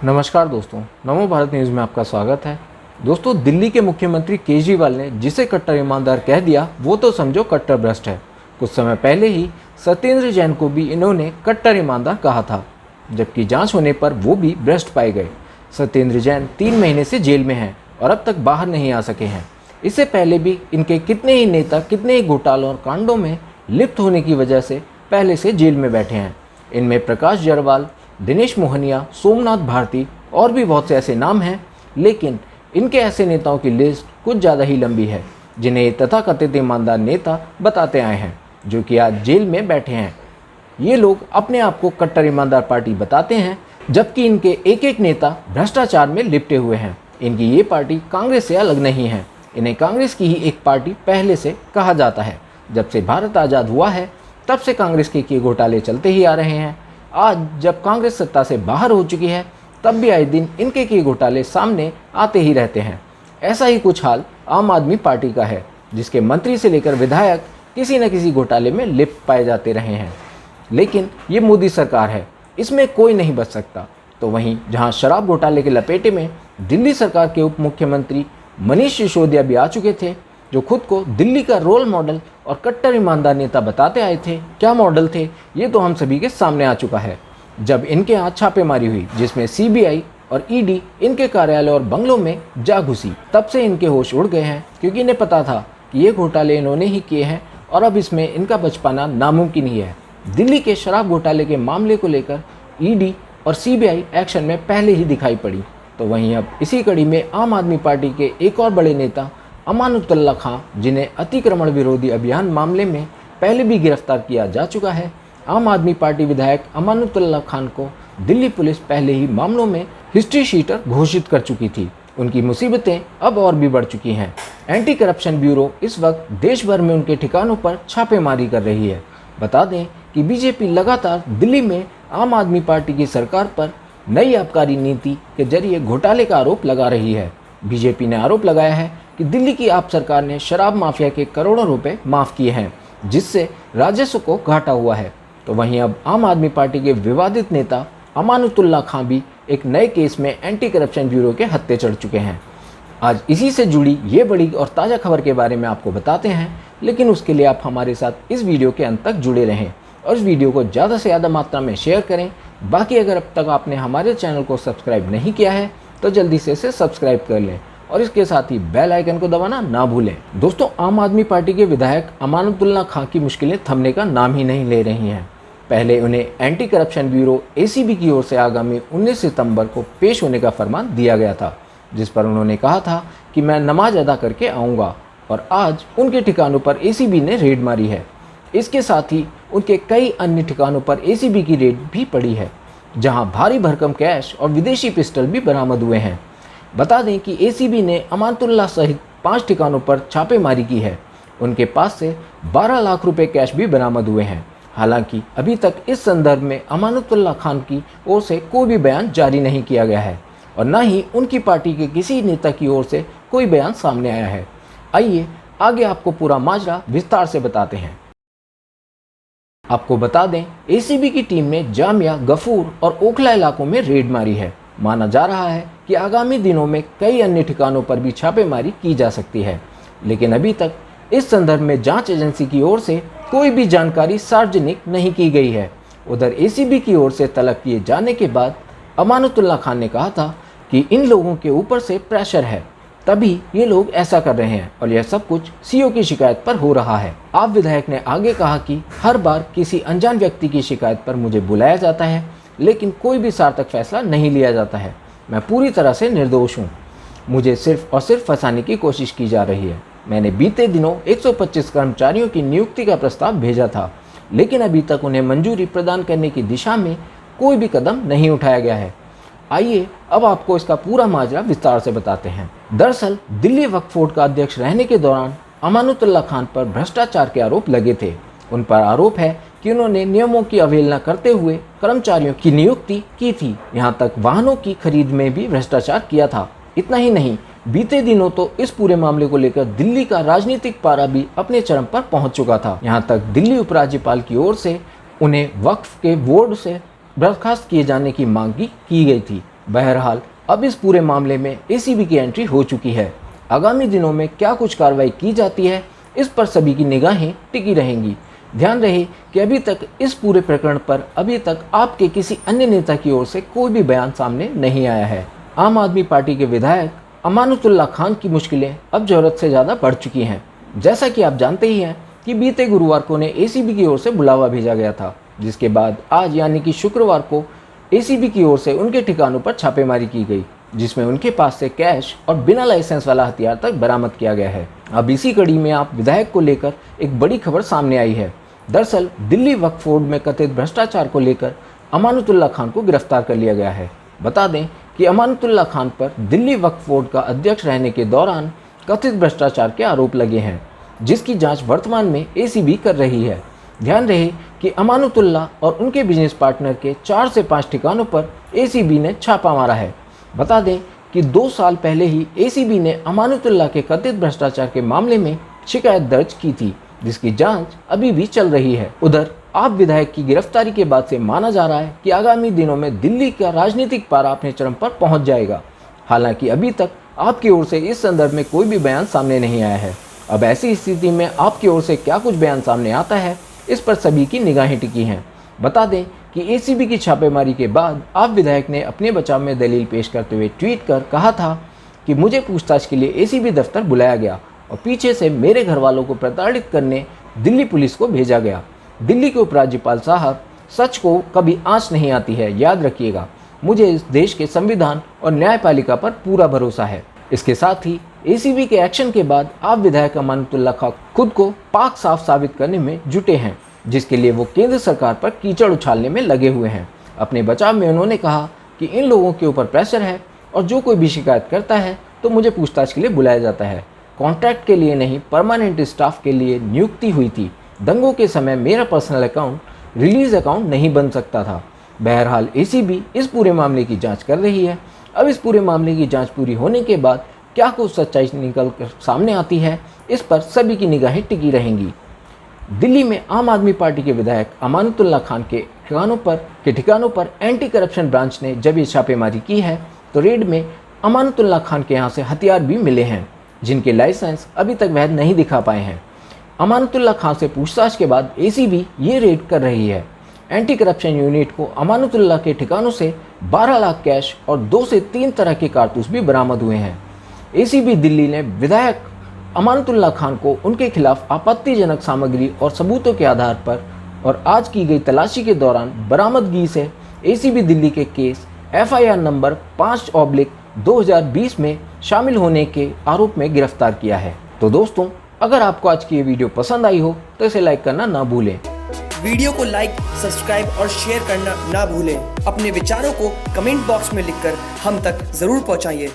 नमस्कार दोस्तों, नमो भारत न्यूज़ में आपका स्वागत है। दोस्तों, दिल्ली के मुख्यमंत्री केजरीवाल ने जिसे कट्टर ईमानदार कह दिया वो तो समझो कट्टर भ्रष्ट है। कुछ समय पहले ही सत्येंद्र जैन को भी इन्होंने कट्टर ईमानदार कहा था, जबकि जांच होने पर वो भी भ्रष्ट पाए गए। सत्येंद्र जैन 3 महीने से जेल में हैं और अब तक बाहर नहीं आ सके हैं। इससे पहले भी इनके कितने ही नेता कितने ही घोटालों और कांडों में लिप्त होने की वजह से पहले से जेल में बैठे हैं। इनमें प्रकाश जरवाल, दिनेश मोहनिया, सोमनाथ भारती और भी बहुत से ऐसे नाम हैं, लेकिन इनके ऐसे नेताओं की लिस्ट कुछ ज़्यादा ही लंबी है जिन्हें तथाकथित ईमानदार नेता बताते आए हैं, जो कि आज जेल में बैठे हैं। ये लोग अपने आप को कट्टर ईमानदार पार्टी बताते हैं, जबकि इनके एक एक नेता भ्रष्टाचार में लिपटे हुए हैं। इनकी ये पार्टी कांग्रेस से अलग नहीं है। इन्हें कांग्रेस की ही एक पार्टी पहले से कहा जाता है। जब से भारत आज़ाद हुआ है तब से कांग्रेस के किए घोटाले चलते ही आ रहे हैं। आज जब कांग्रेस सत्ता से बाहर हो चुकी है तब भी आए दिन इनके किए घोटाले सामने आते ही रहते हैं। ऐसा ही कुछ हाल आम आदमी पार्टी का है, जिसके मंत्री से लेकर विधायक किसी न किसी घोटाले में लिप्त पाए जाते रहे हैं। लेकिन ये मोदी सरकार है, इसमें कोई नहीं बच सकता। तो वहीं जहां शराब घोटाले के लपेटे में दिल्ली सरकार के उप मुख्यमंत्री मनीष सिसोदिया भी आ चुके थे, जो खुद को दिल्ली का रोल मॉडल और कट्टर ईमानदार नेता बताते आए थे। क्या मॉडल थे ये तो हम सभी के सामने आ चुका है। जब इनके यहाँ छापेमारी हुई जिसमें सीबीआई और ईडी इनके कार्यालय और बंगलों में जा घुसी, तब से इनके होश उड़ गए हैं, क्योंकि इन्हें पता था कि ये घोटाले इन्होंने ही किए हैं और अब इसमें इनका बच पाना नामुमकिन ही है। दिल्ली के शराब घोटाले के मामले को लेकर ईडी और सीबीआई एक्शन में पहले ही दिखाई पड़ी। तो वहीं अब इसी कड़ी में आम आदमी पार्टी के एक और बड़े नेता अमानुतुल्लाह खां, जिन्हें अतिक्रमण विरोधी अभियान मामले में पहले भी गिरफ्तार किया जा चुका है। आम आदमी पार्टी विधायक अमानुतुल्लाह खान को दिल्ली पुलिस पहले ही मामलों में हिस्ट्री शीटर घोषित कर चुकी थी। उनकी मुसीबतें अब और भी बढ़ चुकी हैं। एंटी करप्शन ब्यूरो इस वक्त देश भर में उनके ठिकानों पर छापेमारी कर रही है। बता दें कि बीजेपी लगातार दिल्ली में आम आदमी पार्टी की सरकार पर नई आबकारी नीति के जरिए घोटाले का आरोप लगा रही है। बीजेपी ने आरोप लगाया है कि दिल्ली की आप सरकार ने शराब माफिया के करोड़ों रुपए माफ़ किए हैं, जिससे राजस्व को घाटा हुआ है। तो वहीं अब आम आदमी पार्टी के विवादित नेता अमानुतुल्लाह खां भी एक नए केस में एंटी करप्शन ब्यूरो के हत्थे चढ़ चुके हैं। आज इसी से जुड़ी ये बड़ी और ताज़ा खबर के बारे में आपको बताते हैं, लेकिन उसके लिए आप हमारे साथ इस वीडियो के अंत तक जुड़े रहें और इस वीडियो को ज़्यादा से ज़्यादा मात्रा में शेयर करें। बाकी अगर अब तक आपने हमारे चैनल को सब्सक्राइब नहीं किया है तो जल्दी से इसे सब्सक्राइब कर लें और इसके साथ ही बेल आइकन को दबाना ना भूलें। दोस्तों, आम आदमी पार्टी के विधायक अमानुतुल्लाह खां की मुश्किलें थमने का नाम ही नहीं ले रही हैं। पहले उन्हें एंटी करप्शन ब्यूरो एसीबी की ओर से आगामी 19 सितंबर को पेश होने का फरमान दिया गया था, जिस पर उन्होंने कहा था कि मैं नमाज अदा करके आऊँगा, और आज उनके ठिकानों पर एसीबी ने रेड मारी है। इसके साथ ही उनके कई अन्य ठिकानों पर एसीबी की रेड भी पड़ी है, जहां भारी भरकम कैश और विदेशी पिस्टल भी बरामद हुए हैं। बता दें कि एसीबी ने अमानुतुल्लाह सहित 5 ठिकानों पर छापेमारी की है। उनके पास से 12 लाख रुपए कैश भी बरामद हुए हैं। हालांकि अभी तक इस संदर्भ में अमानुतुल्लाह खान की ओर से कोई भी बयान जारी नहीं किया गया है और न ही उनकी पार्टी के किसी नेता की ओर से कोई बयान सामने आया है। आइए आगे आपको पूरा माजरा विस्तार से बताते हैं। आपको बता दें, एसीबी की टीम ने जामिया, गफूर और ओखला इलाकों में रेड मारी है। माना जा रहा है कि आगामी दिनों में कई अन्य ठिकानों पर भी छापेमारी की जा सकती है, लेकिन अभी तक इस संदर्भ में जांच एजेंसी की ओर से कोई भी जानकारी सार्वजनिक नहीं की गई है। उधर एसीबी की ओर से तलब किए जाने के बाद अमानुतुल्लाह खान ने कहा था कि इन लोगों के ऊपर से प्रेशर है, तभी ये लोग ऐसा कर रहे हैं और यह सब कुछ सीओ की शिकायत पर हो रहा है। आप विधायक ने आगे कहा कि हर बार किसी अनजान व्यक्ति की शिकायत पर मुझे बुलाया जाता है, लेकिन कोई भी सार्थक फैसला नहीं लिया जाता है। मैं पूरी तरह से निर्दोष हूँ। मुझे सिर्फ और सिर्फ फंसाने की कोशिश की जा रही है। मैंने बीते दिनों 125 कर्मचारियों की नियुक्ति का प्रस्ताव भेजा था, लेकिन अभी तक उन्हें मंजूरी प्रदान करने की दिशा में कोई भी कदम नहीं उठाया गया है। आइए अब आपको इसका पूरा माजरा विस्तार से बताते हैं। दरअसल दिल्ली वक्फ बोर्ड का अध्यक्ष रहने के दौरान अमानुतुल्लाह खान पर भ्रष्टाचार के आरोप लगे थे। उन पर आरोप है कि उन्होंने नियमों की अवहेलना करते हुए कर्मचारियों की नियुक्ति की थी। यहाँ तक वाहनों की खरीद में भी भ्रष्टाचार किया था। इतना ही नहीं, बीते दिनों तो इस पूरे मामले को लेकर दिल्ली का राजनीतिक पारा भी अपने चरम पर पहुंच चुका था। यहाँ तक दिल्ली उपराज्यपाल की ओर से उन्हें वक्फ के बोर्ड से बर्खास्त किए जाने की मांग की गई थी। बहरहाल अब इस पूरे मामले में एसीबी की एंट्री हो चुकी है। आगामी दिनों में क्या कुछ कार्रवाई की जाती है, इस पर सभी की निगाहें टिकी रहेंगी। ध्यान रहे कि अभी तक इस पूरे प्रकरण पर अभी तक आपके किसी अन्य नेता की ओर से कोई भी बयान सामने नहीं आया है। आम आदमी पार्टी के विधायक अमानतुल्लाह खान की मुश्किलें अब ज़रूरत से ज़्यादा बढ़ चुकी हैं। जैसा कि आप जानते ही हैं कि बीते गुरुवार को उन्हें एसीबी की ओर से बुलावा भेजा गया था, जिसके बाद आज यानी कि शुक्रवार को एसीबी की ओर से उनके ठिकानों पर छापेमारी की गई, जिसमें उनके पास से कैश और बिना लाइसेंस वाला हथियार तक बरामद किया गया है। अब इसी कड़ी में आप विधायक को लेकर एक बड़ी खबर सामने आई है। दरअसल दिल्ली वक्फ बोर्ड में कथित भ्रष्टाचार को लेकर अमानतुल्लाह खान को गिरफ्तार कर लिया गया है। बता दें कि अमानतुल्लाह खान पर दिल्ली वक्फ बोर्ड का अध्यक्ष रहने के दौरान कथित भ्रष्टाचार के आरोप लगे हैं, जिसकी जांच वर्तमान में एसीबी कर रही है। ध्यान रहे कि अमानतुल्लाह और उनके बिजनेस पार्टनर के 4 से 5 ठिकानों पर एसीबी ने छापा मारा है। बता दें कि 2 साल पहले ही एसीबी ने अमानतुल्लाह के कथित भ्रष्टाचार के मामले में शिकायत दर्ज की थी, जिसकी जांच अभी भी चल रही है। उधर आप विधायक की गिरफ्तारी के बाद से माना जा रहा है कि आगामी दिनों में दिल्ली का राजनीतिक पारा अपने चरम पर पहुंच जाएगा। हालांकि अभी तक आपकी ओर से इस संदर्भ में कोई भी बयान सामने नहीं आया है। अब ऐसी स्थिति में आपकी ओर से क्या कुछ बयान सामने आता है, इस पर सभी की निगाहें टिकी हैं। बता दें कि एसीबी की छापेमारी के बाद आप विधायक ने अपने बचाव में दलील पेश करते हुए ट्वीट कर कहा था कि मुझे पूछताछ के लिए एसीबी दफ्तर बुलाया गया और पीछे से मेरे घर वालों को प्रताड़ित करने दिल्ली पुलिस को भेजा गया। दिल्ली के उपराज्यपाल साहब, सच को कभी आंच नहीं आती है, याद रखिएगा। मुझे इस देश के संविधान और न्यायपालिका पर पूरा भरोसा है। इसके साथ ही एसीबी के एक्शन के बाद आप विधायक अमानतुल्लाह खान खुद को पाक साफ साबित करने में जुटे हैं, जिसके लिए वो केंद्र सरकार पर कीचड़ उछालने में लगे हुए हैं। अपने बचाव में उन्होंने कहा कि इन लोगों के ऊपर प्रेशर है और जो कोई भी शिकायत करता है तो मुझे पूछताछ के लिए बुलाया जाता है। कॉन्ट्रैक्ट के लिए नहीं, परमानेंट स्टाफ के लिए नियुक्ति हुई थी। दंगों के समय मेरा पर्सनल अकाउंट रिलीज अकाउंट नहीं बन सकता था। बहरहाल एसीबी इस पूरे मामले की जांच कर रही है। अब इस पूरे मामले की जांच पूरी होने के बाद क्या कुछ सच्चाई निकल कर सामने आती है, इस पर सभी की निगाहें टिकी रहेंगी। दिल्ली में आम आदमी पार्टी के विधायक अमानतुल्लाह खान के ठिकानों पर एंटी करप्शन ब्रांच ने जब ये छापेमारी की है तो रेड में अमानतुल्लाह खान के यहाँ से हथियार भी मिले हैं, जिनके लाइसेंस अभी तक वैध नहीं दिखा पाए हैं। अमानतुल्लाह खान से पूछताछ के बाद एसीबी ये रेड कर रही है। एंटी करप्शन यूनिट को अमानतुल्लाह के ठिकानों से 12 लाख कैश और 2 से 3 तरह के कारतूस भी बरामद हुए हैं। एसीबी दिल्ली ने विधायक अमानतुल्लाह खान को उनके खिलाफ आपत्तिजनक सामग्री और सबूतों के आधार पर और आज की गई तलाशी के दौरान बरामदगी से एसीबी दिल्ली के केस FIR नंबर 5/2020 में शामिल होने के आरोप में गिरफ्तार किया है। तो दोस्तों, अगर आपको आज की ये वीडियो पसंद आई हो तो इसे लाइक करना ना भूलें। वीडियो को लाइक, सब्सक्राइब और शेयर करना ना भूलें। अपने विचारों को कमेंट बॉक्स में लिखकर हम तक जरूर पहुंचाइए।